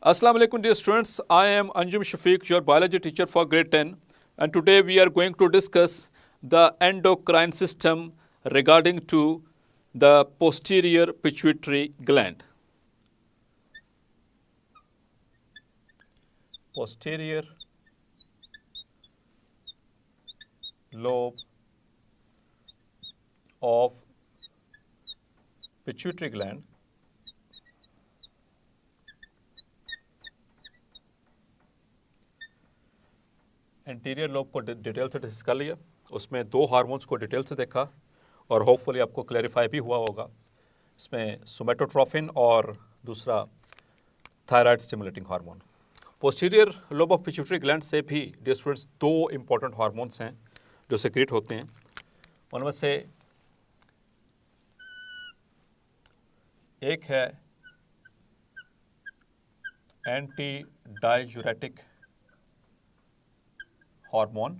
Assalamu alaikum dear students, I am Anjum Shafiq, your biology teacher for grade 10, and today we are going to discuss the endocrine system regarding to the posterior pituitary gland. Posterior lobe of pituitary gland anterior lobe को detail से discuss कर लिया, उसमें दो hormones को detail से देखा और होपफुली आपको क्लैरिफाई भी हुआ होगा। इसमें सोमेटोट्रोफिन और दूसरा thyroid stimulating hormone. Posterior lobe of pituitary gland से भी डियर स्टूडेंट्स दो इंपॉर्टेंट हार्मोन्स हैं जो सेक्रेट होते हैं। उनमें से एक है एंटी डाययूरेटिक हार्मोन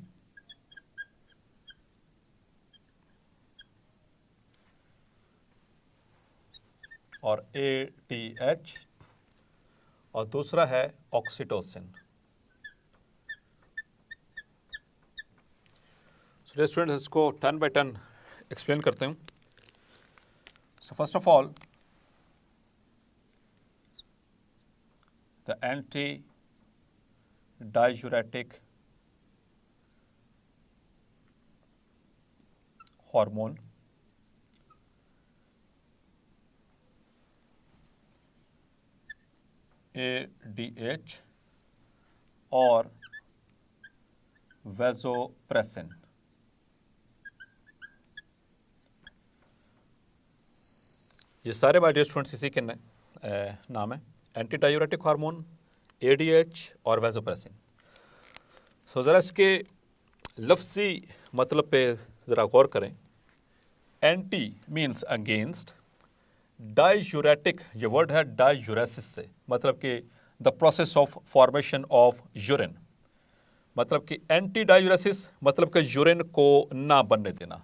और ADH और दूसरा है ऑक्सीटोसिन। सो स्टूडेंट्स इसको 10 by 10 एक्सप्लेन करते हैं। So first of all the anti diuretic hormone ADH और वैसोप्रेसिन। ये सारे माय डियर स्टूडेंट्स इसी के नाम है, एंटी डाययूरेटिक हार्मोन, ADH और वैसोप्रेसिन। सो ज़रा इसके लफ्ज़ी मतलब पे ज़रा गौर करें। एंटी मीन्स अगेंस्ट, डाययूरेटिक ये वर्ड है डाययूरेसिस से, मतलब कि the process of formation of urine, मतलब कि एंटी डाययूरेसिस मतलब कि यूरिन को ना बनने देना।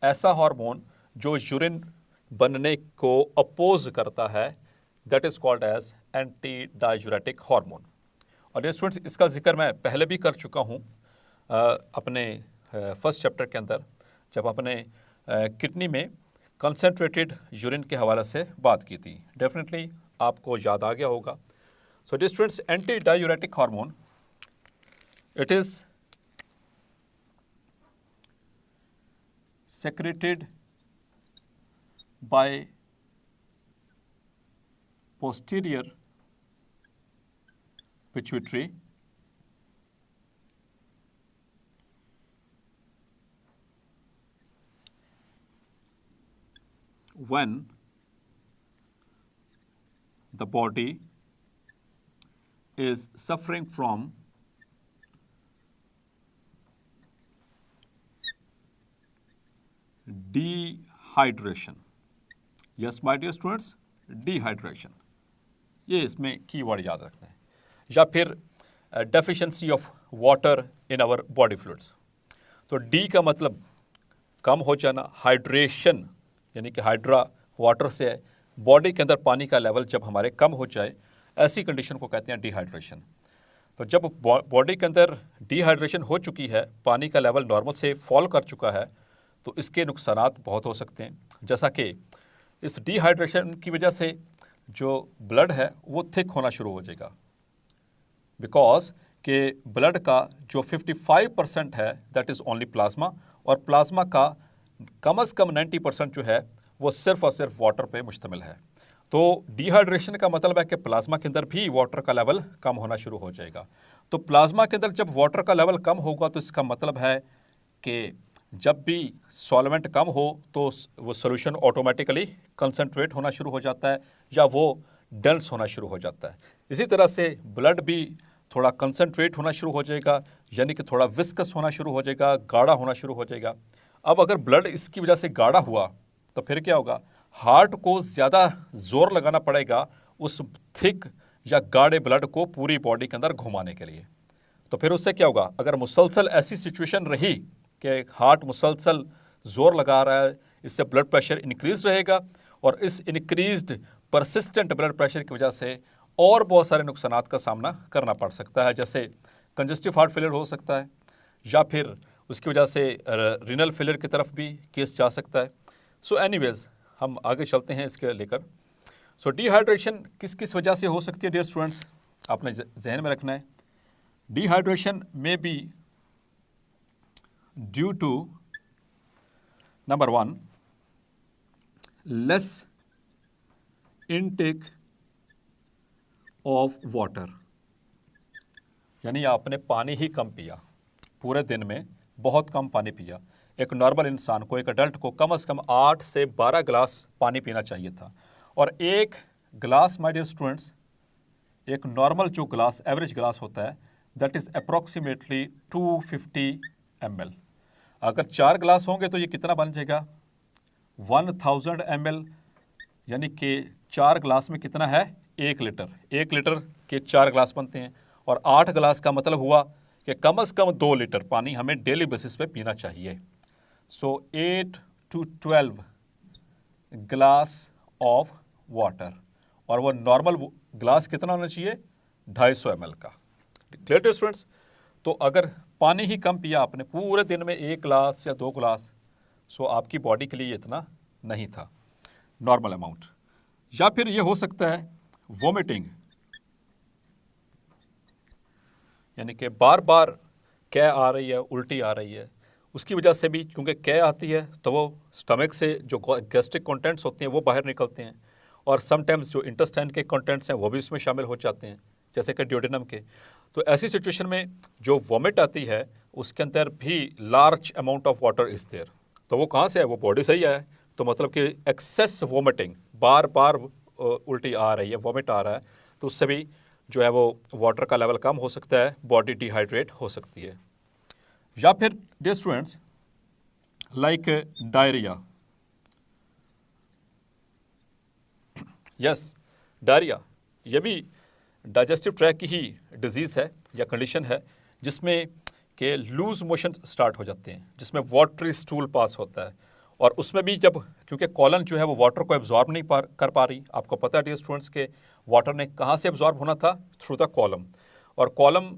ऐसा हार्मोन जो यूरिन बनने को अपोज करता है, that is called as anti diuretic hormone. और ये स्टूडेंट्स इसका जिक्र मैं पहले भी कर चुका हूँ अपने फर्स्ट चैप्टर के अंदर, जब अपने किडनी में कंसंट्रेटेड यूरिन के हवाले से बात की थी। डेफिनेटली आपको याद आ गया होगा। So dear students, anti diuretic hormone it is secreted by posterior pituitary when the body is suffering from dehydration. Yes, my dear students, dehydration. ये इसमें कीवर्ड याद रखना है, या फिर deficiency of water in our body fluids. तो D का मतलब कम हो जाना, हाइड्रेशन यानी कि हाइड्रा वाटर से बॉडी के अंदर पानी का लेवल जब हमारे कम हो जाए, ऐसी कंडीशन को कहते हैं डिहाइड्रेशन। तो जब बॉडी के अंदर डिहाइड्रेशन हो चुकी है, पानी का लेवल नॉर्मल से फॉल कर चुका है, तो इसके नुकसानात बहुत हो सकते हैं। जैसा कि इस डिहाइड्रेशन की वजह से जो ब्लड है वो थिक होना शुरू हो जाएगा, बिकॉज कि ब्लड का जो 55% है दैट इज़ ओनली प्लाज्मा, और प्लाज्मा का कम से कम 90% जो है वो सिर्फ और सिर्फ वाटर पे मुश्तमिल है। तो डिहाइड्रेशन का मतलब है कि प्लाज्मा के अंदर भी वाटर का लेवल कम होना शुरू हो जाएगा। तो प्लाज्मा के अंदर जब वाटर का लेवल कम होगा तो इसका मतलब है कि जब भी सॉल्वेंट कम हो तो वो सोल्यूशन ऑटोमेटिकली कंसंट्रेट होना शुरू हो जाता है या वो डेंस होना शुरू हो जाता है। इसी तरह से ब्लड भी थोड़ा कंसंट्रेट होना शुरू हो जाएगा, यानी कि थोड़ा विस्कस होना शुरू हो जाएगा, गाढ़ा होना शुरू हो जाएगा। अब अगर ब्लड इसकी वजह से गाढ़ा हुआ तो फिर क्या होगा, हार्ट को ज़्यादा जोर लगाना पड़ेगा उस थिक या गाढ़े ब्लड को पूरी बॉडी के अंदर घुमाने के लिए। तो फिर उससे क्या होगा, अगर मुसलसल ऐसी सिचुएशन रही कि हार्ट मुसलसल जोर लगा रहा है, इससे ब्लड प्रेशर इंक्रीज रहेगा और इस इंक्रीज्ड परसिस्टेंट ब्लड प्रेशर की वजह से और बहुत सारे नुकसानात का सामना करना पड़ सकता है, जैसे कंजस्टिव हार्ट फेलियर हो सकता है, या फिर उसकी वजह से रीनल फेलियर की तरफ भी केस जा सकता है। सो एनीवेज हम आगे चलते हैं इसके लेकर। सो डिहाइड्रेशन किस किस वजह से हो सकती है डियर स्टूडेंट्स, आपने जहन में रखना है। डिहाइड्रेशन में be due to number 1 less intake of water, यानी आपने पानी ही कम पिया, पूरे दिन में बहुत कम पानी पिया। एक नॉर्मल इंसान को, एक अडल्ट को कम से कम 8 से 12 गिलास पानी पीना चाहिए था, और एक गिलास माय डियर स्टूडेंट्स, एक नॉर्मल जो गिलास एवरेज गिलास होता है दैट इज़ अप्रॉक्सीमेटली 250 ml। अगर 4 गिलास होंगे तो ये कितना बन जाएगा 1000 ml, यानी कि 4 गिलास में कितना है 1 लीटर। 1 लीटर के 4 गिलास बनते हैं, और 8 गिलास का मतलब हुआ कि कम से कम 2 लीटर पानी हमें डेली बेसिस पे पीना चाहिए। सो 8 to 12 गिलास ऑफ वाटर, और वो नॉर्मल ग्लास कितना होना चाहिए 250 ml का। Clear students? तो अगर पानी ही कम पिया आपने पूरे दिन में 1 गिलास या 2 गिलास, सो आपकी बॉडी के लिए इतना नहीं था नॉर्मल अमाउंट। या फिर ये हो सकता है वोमिटिंग, यानी कि बार बार कै आ रही है, उल्टी आ रही है, उसकी वजह से भी, क्योंकि कै आती है तो वो स्टमक से जो गैस्ट्रिक कंटेंट्स होते हैं वो बाहर निकलते हैं, और समटाइम्स जो इंटेस्टाइन के कंटेंट्स हैं वो भी इसमें शामिल हो जाते हैं, जैसे कि ड्यूडेनम के। तो ऐसी सिचुएशन में जो वॉमिट आती है उसके अंदर भी large amount of water is there. तो वो कहाँ से है, वो बॉडी से ही है। तो मतलब कि एक्सेस वॉमिटिंग, बार बार उल्टी आ रही है, वॉमिट आ रहा है, तो उससे भी जो है वो वाटर का लेवल कम हो सकता है, बॉडी डिहाइड्रेट हो सकती है। या फिर dear students like diarrhoea, yes diarrhoea, ये भी डाइजेस्टिव ट्रैक की ही डिजीज़ है या कंडीशन है, जिसमें कि लूज मोशन स्टार्ट हो जाते हैं, जिसमें वाटरी स्टूल पास होता है, और उसमें भी जब, क्योंकि कॉलन जो है वो वाटर को एब्जॉर्ब नहीं कर पा रही। आपको पता है डियर स्टूडेंट्स के वाटर ने कहाँ से एब्जॉर्ब होना था, थ्रू द कॉलम, और कॉलम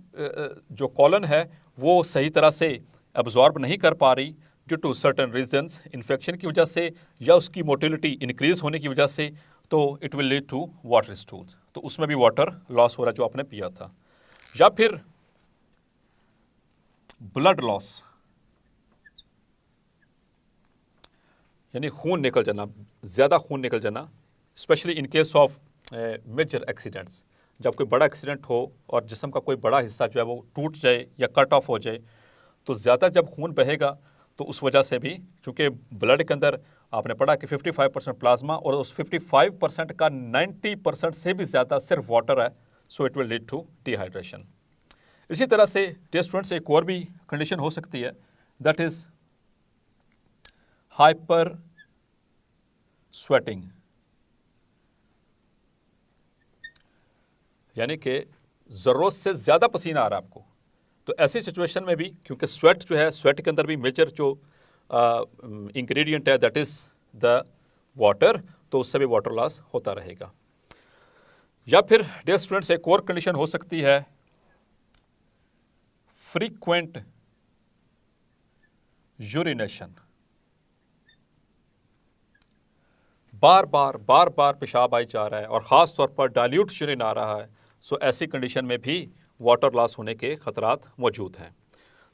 जो कॉलन है वो सही तरह से एब्जॉर्ब नहीं कर पा रही due to certain reasons, infection की वजह से या उसकी मोटिलिटी इंक्रीज होने की वजह से, तो it will lead to water stools. तो उसमें भी वाटर लॉस हो रहा है जो आपने पिया था। या फिर ब्लड लॉस, यानी खून निकल जाना, ज़्यादा खून निकल जाना, specially in case of major accidents. जब कोई बड़ा एक्सीडेंट हो और जिस्म का कोई बड़ा हिस्सा जो है वो टूट जाए या कट ऑफ हो जाए, तो ज़्यादा जब खून बहेगा तो उस वजह से भी, क्योंकि ब्लड के अंदर आपने पढ़ा कि 55% प्लाज्मा, और उस 55% का 90% से भी ज़्यादा सिर्फ वाटर है, so it will lead to dehydration. इसी तरह से डियर स्टूडेंट्स एक और भी कंडीशन हो सकती है, दैट इज़ हाइपर स्वेटिंग, यानी कि ज़रूरत से ज़्यादा पसीना आ रहा है आपको। तो ऐसी सिचुएशन में भी, क्योंकि स्वेट जो है, स्वेट के अंदर भी मेजर जो इंग्रेडिएंट है दैट इज़ द वाटर, तो उससे भी वाटर लॉस होता रहेगा। या फिर डियर स्टूडेंट्स एक और कंडीशन हो सकती है फ्रीक्वेंट यूरिनेशन, बार बार पेशाब आई जा रहा है और ख़ास तौर पर डाइल्यूट यूरिन आ रहा है, सो ऐसी कंडीशन में भी वाटर लॉस होने के खतरात मौजूद हैं।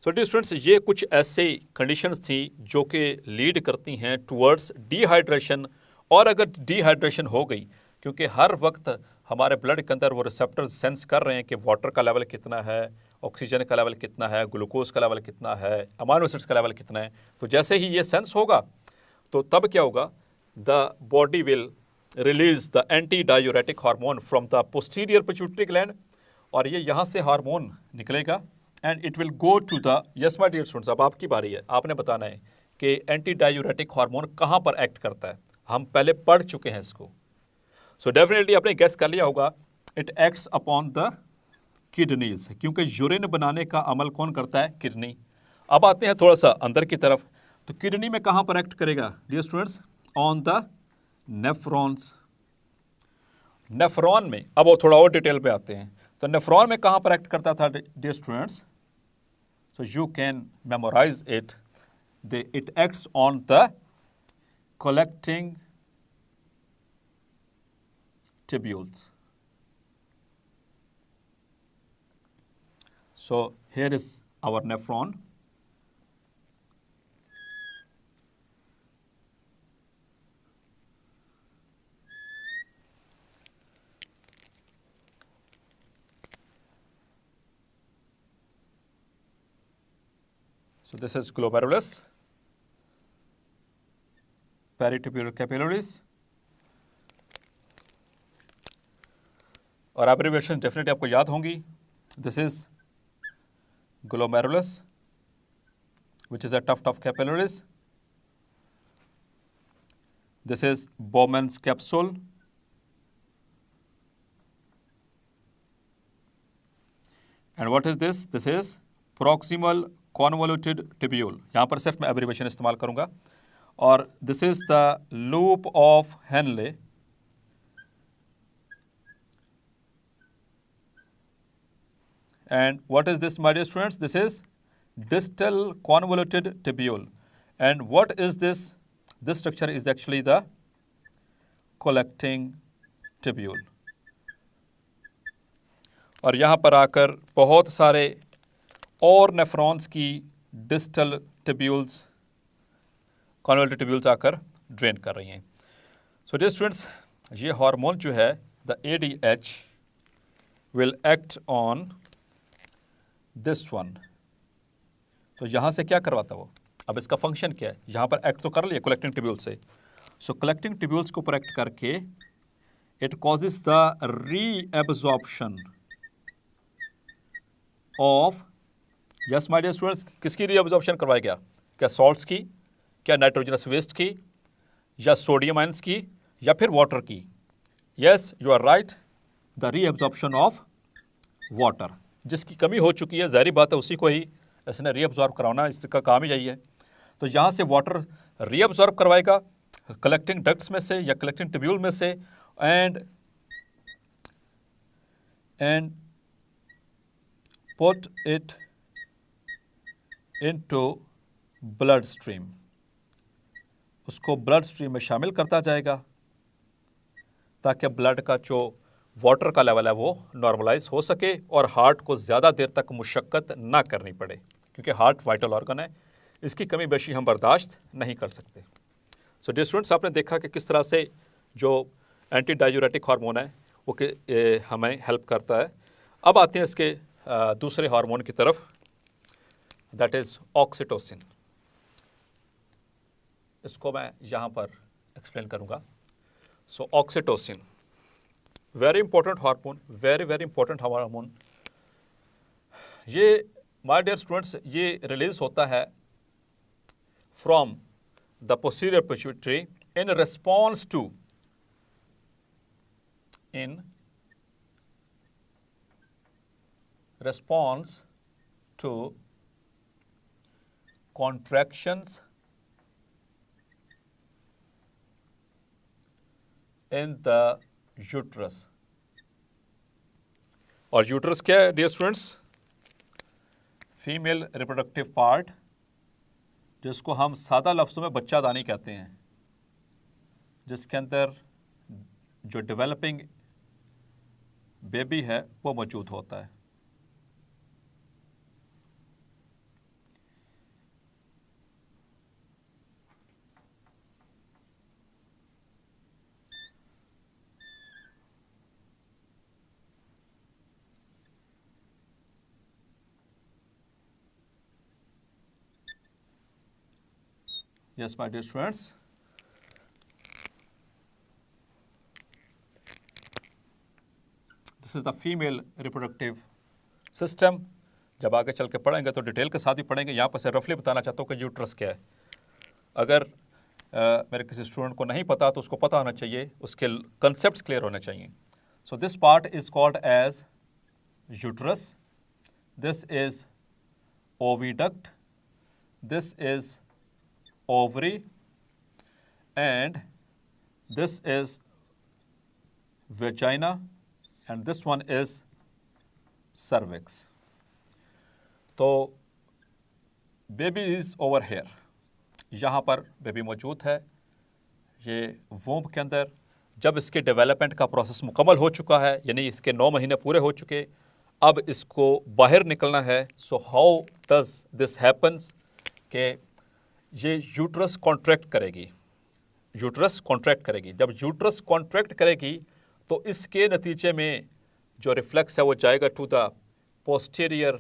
सो डियर स्टूडेंट्स ये कुछ ऐसे कंडीशंस थी जो कि लीड करती हैं टुवर्ड्स डिहाइड्रेशन। और अगर डिहाइड्रेशन हो गई, क्योंकि हर वक्त हमारे ब्लड के अंदर वो रिसेप्टर्स सेंस कर रहे हैं कि वाटर का लेवल कितना है, ऑक्सीजन का लेवल कितना है, ग्लूकोज का लेवल कितना है, अमाइनो एसिड्स का लेवल कितना है, तो जैसे ही ये सेंस होगा तो तब क्या होगा, the body will release the anti diuretic hormone from the posterior pituitary gland, और ये यहाँ से हार्मोन निकलेगा and it will go to the, yes my dear students अब आपकी बारी है, आपने बताना है कि एंटी डायूरेटिक हार्मोन कहाँ पर एक्ट करता है। हम पहले पढ़ चुके हैं इसको, सो डेफिनेटली आपने गेस कर लिया होगा, it acts upon the kidneys, क्योंकि यूरिन बनाने का अमल कौन करता है, किडनी। अब आते हैं थोड़ा सा अंदर की तरफ, तो किडनी में कहाँ पर एक्ट करेगा dear students, on the nephrons. Nephron में, अब वो थोड़ा और डिटेल पे आते हैं, तो नेफ्रॉन में कहाँ पर एक्ट करता था dear students? So you can memorise it, it acts on the collecting tubules. So here is our nephron. So this is glomerulus, peritubular capillaries, और एब्रिविएशन डेफिनेटली आपको याद होंगी. This is glomerulus, which is a tuft of capillaries. This is Bowman's capsule. And what is this? This is proximal convoluted tubule. यहाँ पर सिर्फ मैं abbreviation इस्तेमाल करूँगा. और this is the loop of Henle. And what is this, my dear students? This is distal convoluted tubule. And what is this? This structure is actually the collecting tubule. और यहाँ पर आकर बहुत सारे और नेफ्रॉन्स की डिस्टल ट्यूब्यूल्स, कॉन्वोल्यूटेड ट्यूब्यूल्स आकर drain कर रही हैं. सो डियर स्टूडेंट्स, ये हार्मोन जो है the ADH will act on this one. तो यहाँ से क्या करवाता वो? अब इसका फंक्शन क्या है? यहाँ पर एक्ट तो कर लिया कलेक्टिंग ट्यूब्यूल से. सो कलेक्टिंग ट्यूब्यूल्स को ऊपर एक्ट करके it causes the reabsorption of, yes my dear students, किसकी रीएब्जॉर्प्शन करवाया गया? क्या सॉल्ट्स की, क्या नाइट्रोजनस वेस्ट की, या सोडियम आयंस की, या फिर वाटर की? Yes, you are right, the reabsorption of water. जिसकी कमी हो चुकी है, जाहिर बात है उसी को ही इसने रीअब्जॉर्ब कराना, इसका काम ही यही है. तो यहाँ से वाटर रीअब्जॉर्ब करवाएगा कलेक्टिंग डक्ट्स में से या कलेक्टिंग ट्यूब्यूल में से, and put it into blood stream. उसको ब्लड स्ट्रीम में शामिल करता जाएगा ताकि ब्लड का जो वाटर का लेवल है वो नॉर्मलाइज हो सके और हार्ट को ज़्यादा देर तक मुशक्क़त ना करनी पड़े, क्योंकि हार्ट वाइटल ऑर्गन है, इसकी कमी बेशी हम बर्दाश्त नहीं कर सकते. सो डियर स्टूडेंट्स, आपने देखा कि किस तरह से जो एंटी डायूरेटिक हार्मोन है वो हमें हेल्प करता है. अब आते हैं इसके दूसरे हार्मोन की तरफ, दैट इज़ ऑक्सीटोसिन. इसको मैं यहाँ पर एक्सप्लेन करूँगा. So oxytocin, very important hormone, very very important hormone. ये माय डियर स्टूडेंट्स, ये रिलीज होता है from the posterior pituitary in response to contractions in the uterus. और यूट्रस क्या है dear students? Female reproductive part, जिसको हम सादा लफ्ज़ों में बच्चादानी कहते हैं, जिसके अंदर जो डेवलपिंग बेबी है वो मौजूद होता है. Yes, my dear students. This is the female reproductive system. जब आगे चल के पढ़ेंगे तो डिटेल के साथ ही पढ़ेंगे. यहाँ पर से रफली बताना चाहता हूँ कि यूट्रस क्या है. अगर मेरे किसी स्टूडेंट को नहीं पता तो उसको पता होना चाहिए, उसके कंसेप्ट्स क्लियर होने चाहिए. So this part is called as uterus. This is oviduct. This is ovary, and this is vagina, and this one is cervix. तो बेबी इज़ ओवर हेयर, यहाँ पर बेबी मौजूद है ये वोम्ब के अंदर। जब इसके डेवलपमेंट का प्रोसेस मुकम्मल हो चुका है, यानी इसके 9 महीने पूरे हो चुके, अब इसको बाहर निकलना है। So how does this happens कि ये यूट्रस कॉन्ट्रैक्ट करेगी, यूट्रस कॉन्ट्रैक्ट करेगी। जब यूट्रस कॉन्ट्रैक्ट करेगी तो इसके नतीजे में जो रिफ्लेक्स है वो जाएगा टू द पोस्टीरियर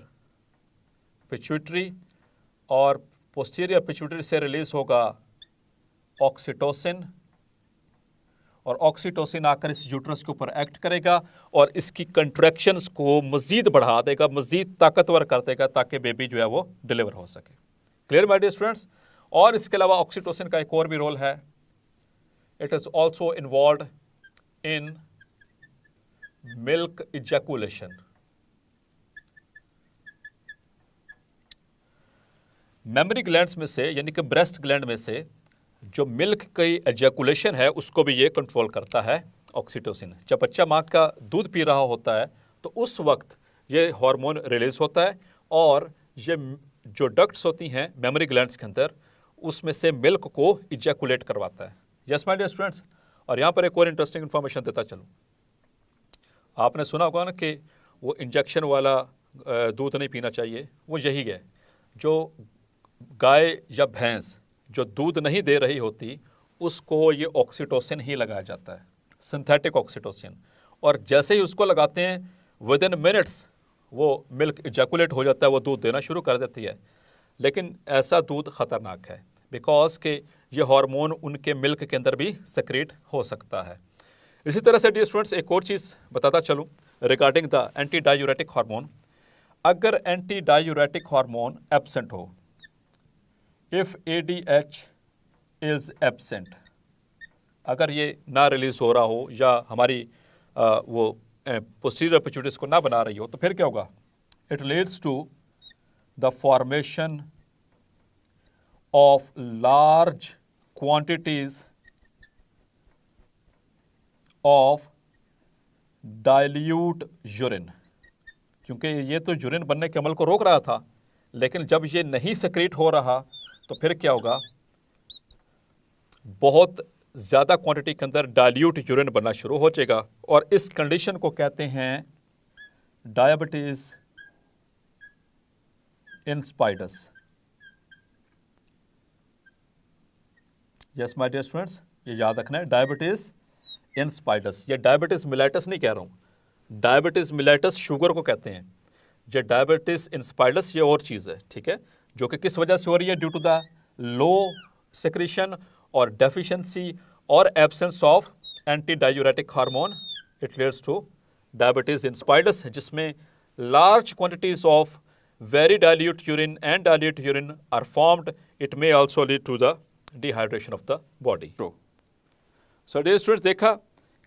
पिट्यूटरी, और पोस्टीरियर पिट्यूटरी से रिलीज होगा ऑक्सीटोसिन, और ऑक्सीटोसिन आकर इस यूट्रस के ऊपर एक्ट करेगा और इसकी कंट्रैक्शंस को मज़ीद बढ़ा देगा, मज़ीद ताकतवर कर देगा, ताकि बेबी जो है वो डिलीवर हो सके। Clear my dear students? और इसके अलावा ऑक्सीटोसिन का एक और भी रोल है, it is also involve in milk ejaculation. Mammary glands में से, यानी कि ब्रेस्ट ग्लैंड में से जो मिल्क की एजैकुलेशन है उसको भी ये कंट्रोल करता है ऑक्सीटोसिन। जब बच्चा माँ का दूध पी रहा होता है तो उस वक्त ये हार्मोन रिलीज होता है और ये जो डक्ट्स होती हैं मेमरी ग्लैंड्स के अंदर, उसमें से मिल्क को इजैकुलेट करवाता है। Yes my dear students? और यहाँ पर एक और इंटरेस्टिंग इन्फॉर्मेशन देता चलूँ। आपने सुना होगा ना कि वो इंजेक्शन वाला दूध नहीं पीना चाहिए, वो यही है, जो गाय या भैंस जो दूध नहीं दे रही होती उसको ये ऑक्सीटोसिन ही लगाया जाता है, सिंथेटिक ऑक्सीटोसिन, और जैसे ही उसको लगाते हैं विद इन मिनट्स वो मिल्क इजैकुलेट हो जाता है, वो दूध देना शुरू कर देती है। लेकिन ऐसा दूध ख़तरनाक है बिकॉज के ये हार्मोन उनके मिल्क के अंदर भी सेक्रेट हो सकता है। इसी तरह से डियर स्टूडेंट्स एक और चीज़ बताता चलूँ regarding the anti diuretic hormone. अगर एंटी डायूरेटिक हार्मोन एब्सेंट हो, इफ़ ADH इज़ एब्सेंट, अगर ये ना रिलीज हो रहा हो या हमारी वो पोस्टीरियर पिट्यूटरी को ना बना रही हो, तो फिर क्या होगा? It leads to the formation of large quantities of dilute urine. क्योंकि ये तो यूरिन बनने के अमल को रोक रहा था, लेकिन जब ये नहीं सेक्रेट हो रहा तो फिर क्या होगा? बहुत ज़्यादा क्वांटिटी के अंदर डाइल्यूट यूरिन बनना शुरू हो जाएगा, और इस कंडीशन को कहते हैं diabetes insipidus. Yes my dear students, ये याद रखना है, डायबिटीज़ इंस्पाइडस। ये डायबिटीज़ मिलेटस नहीं कह रहा हूँ, डायबिटीज़ मिलेटस शुगर को कहते हैं, ये डायबिटीज़ इंस्पाइडस ये और चीज़ है, ठीक है, जो कि किस वजह से हो रही है? Due to the low secretion और डेफिशिएंसी और absence of anti diuretic hormone, it leads to diabetes insipidus, जिसमें large quantities of very dilute urine and dilute urine are formed. It may also lead to the dehydration of the body. So dear students, देखा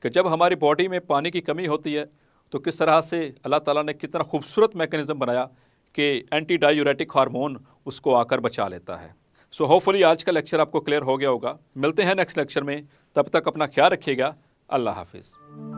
कि जब हमारी body में पानी की कमी होती है तो किस तरह से अल्लाह ताला ने कितना खूबसूरत मैकेनिज्म बनाया कि एंटी डायूरेटिक हार्मोन उसको आकर बचा लेता है। सो होपफुली आज का लेक्चर आपको क्लियर हो गया होगा। मिलते हैं नेक्स्ट लेक्चर में, तब तक अपना ख्याल रखिएगा। अल्लाह हाफिज़।